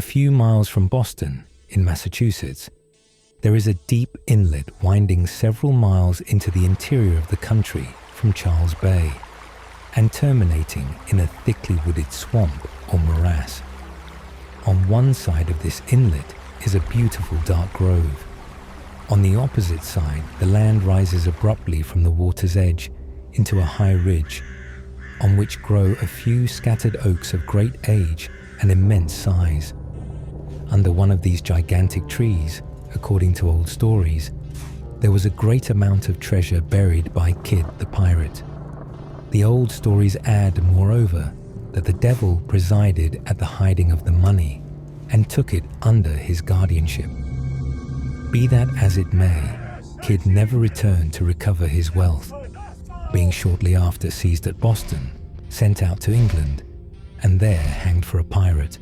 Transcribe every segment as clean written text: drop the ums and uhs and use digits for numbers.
A few miles from Boston, in Massachusetts, there is a deep inlet winding several miles into the interior of the country from Charles Bay and terminating in a thickly wooded swamp or morass. On one side of this inlet is a beautiful dark grove. On the opposite side, the land rises abruptly from the water's edge into a high ridge, on which grow a few scattered oaks of great age and immense size. Under one of these gigantic trees, according to old stories, there was a great amount of treasure buried by Kidd the pirate. The old stories add, moreover, that the devil presided at the hiding of the money and took it under his guardianship. Be that as it may, Kidd never returned to recover his wealth, being shortly after seized at Boston, sent out to England, and there hanged for a pirate.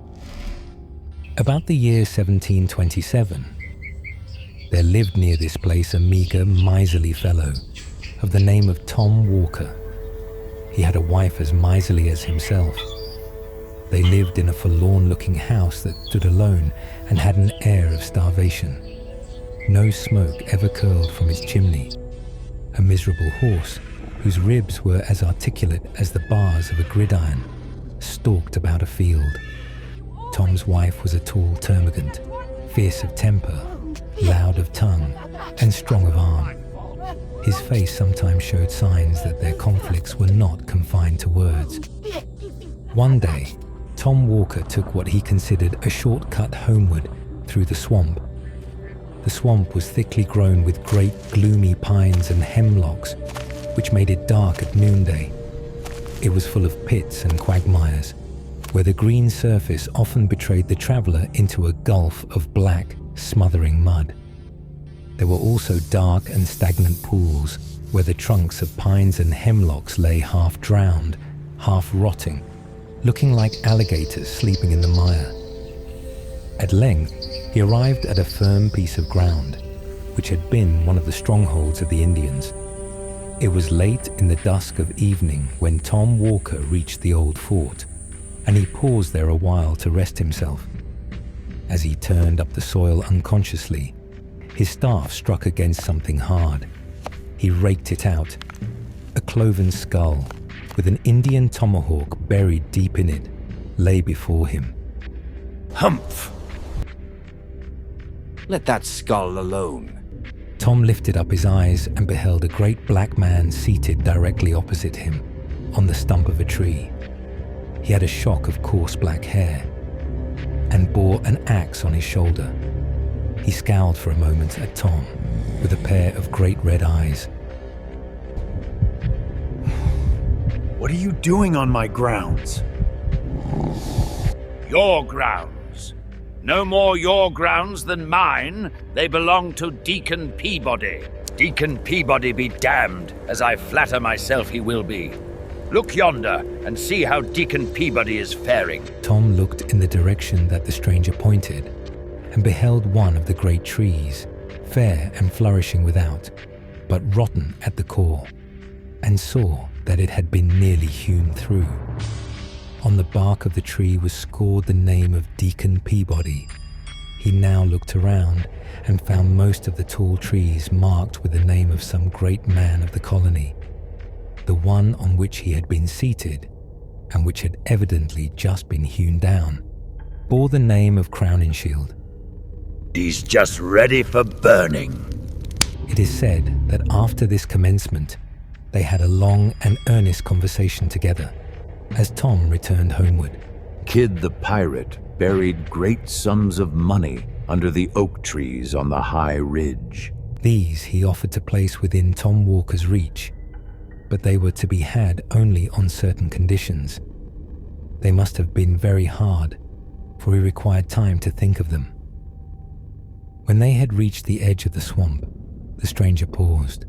About the year 1727, there lived near this place a meagre, miserly fellow of the name of Tom Walker. He had a wife as miserly as himself. They lived in a forlorn-looking house that stood alone and had an air of starvation. No smoke ever curled from its chimney. A miserable horse, whose ribs were as articulate as the bars of a gridiron, stalked about a field. Tom's wife was a tall termagant, fierce of temper, loud of tongue, and strong of arm. His face sometimes showed signs that their conflicts were not confined to words. One day, Tom Walker took what he considered a shortcut homeward through the swamp. The swamp was thickly grown with great gloomy pines and hemlocks, which made it dark at noonday. It was full of pits and quagmires, where the green surface often betrayed the traveller into a gulf of black, smothering mud. There were also dark and stagnant pools, where the trunks of pines and hemlocks lay half drowned, half rotting, looking like alligators sleeping in the mire. At length, he arrived at a firm piece of ground, which had been one of the strongholds of the Indians. It was late in the dusk of evening when Tom Walker reached the old fort, and he paused there a while to rest himself. As he turned up the soil unconsciously, his staff struck against something hard. He raked it out. A cloven skull, with an Indian tomahawk buried deep in it, lay before him. Humph! Let that skull alone. Tom lifted up his eyes and beheld a great black man seated directly opposite him, on the stump of a tree. He had a shock of coarse black hair, and bore an axe on his shoulder. He scowled for a moment at Tom, with a pair of great red eyes. What are you doing on my grounds? Your grounds. No more your grounds than mine. They belong to Deacon Peabody. Deacon Peabody be damned, as I flatter myself he will be. Look yonder and see how Deacon Peabody is faring. Tom looked in the direction that the stranger pointed, and beheld one of the great trees, fair and flourishing without, but rotten at the core, and saw that it had been nearly hewn through. On the bark of the tree was scored the name of Deacon Peabody. He now looked around and found most of the tall trees marked with the name of some great man of the colony. The one on which he had been seated, and which had evidently just been hewn down, bore the name of Crowninshield. He's just ready for burning. It is said that after this commencement, they had a long and earnest conversation together, as Tom returned homeward. Kidd the pirate buried great sums of money under the oak trees on the high ridge. These he offered to place within Tom Walker's reach, but they were to be had only on certain conditions. They must have been very hard, for he required time to think of them. When they had reached the edge of the swamp, the stranger paused.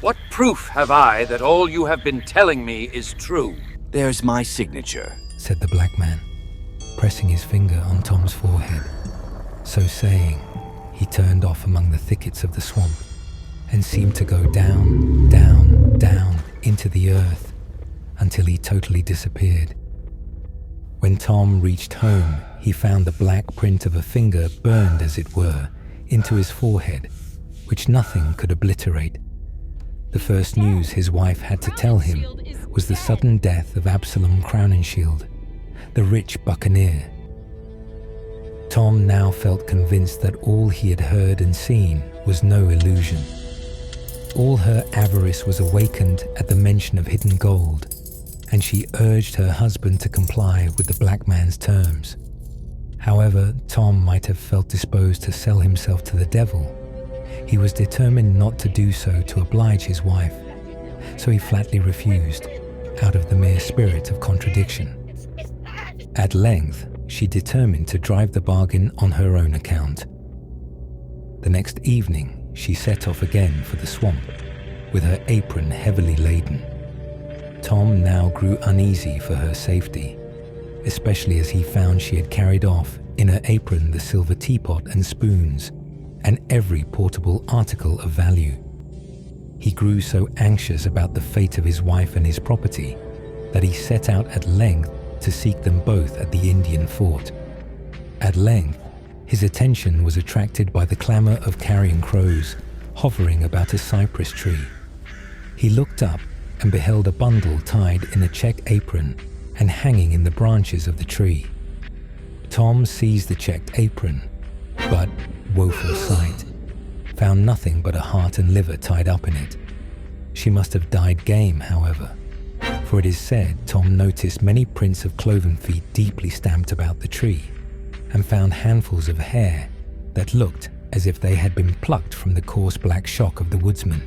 What proof have I that all you have been telling me is true? There's my signature, said the black man, pressing his finger on Tom's forehead. So saying, he turned off among the thickets of the swamp, and seemed to go down, down, down into the earth, until he totally disappeared. When Tom reached home, he found the black print of a finger burned, as it were, into his forehead, which nothing could obliterate. The first news his wife had to tell him was the sudden death of Absalom Crowninshield, the rich buccaneer. Tom now felt convinced that all he had heard and seen was no illusion. All her avarice was awakened at the mention of hidden gold, and she urged her husband to comply with the black man's terms. However Tom might have felt disposed to sell himself to the devil, he was determined not to do so to oblige his wife, so he flatly refused, out of the mere spirit of contradiction. At length, she determined to drive the bargain on her own account. The next evening, she set off again for the swamp, with her apron heavily laden. Tom now grew uneasy for her safety, especially as he found she had carried off in her apron the silver teapot and spoons, and every portable article of value. He grew so anxious about the fate of his wife and his property that he set out at length to seek them both at the Indian fort. At length, his attention was attracted by the clamour of carrion crows hovering about a cypress tree. He looked up and beheld a bundle tied in a check apron and hanging in the branches of the tree. Tom seized the checked apron, but, woeful sight, found nothing but a heart and liver tied up in it. She must have died game, however, for it is said Tom noticed many prints of cloven feet deeply stamped about the tree, and found handfuls of hair that looked as if they had been plucked from the coarse black shock of the woodsman.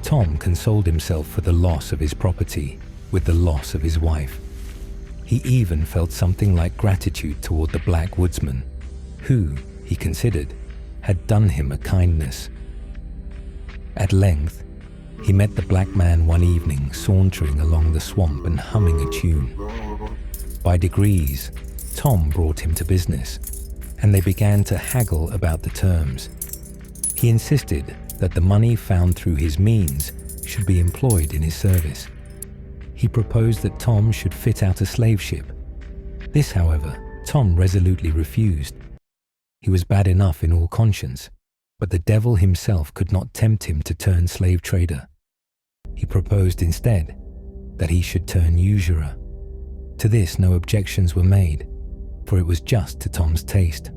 Tom consoled himself for the loss of his property with the loss of his wife. He even felt something like gratitude toward the black woodsman, who, he considered, had done him a kindness. At length, he met the black man one evening sauntering along the swamp and humming a tune. By degrees, Tom brought him to business, and they began to haggle about the terms. He insisted that the money found through his means should be employed in his service. He proposed that Tom should fit out a slave ship. This, however, Tom resolutely refused. He was bad enough in all conscience, but the devil himself could not tempt him to turn slave trader. He proposed instead that he should turn usurer. To this no objections were made, for it was just to Tom's taste.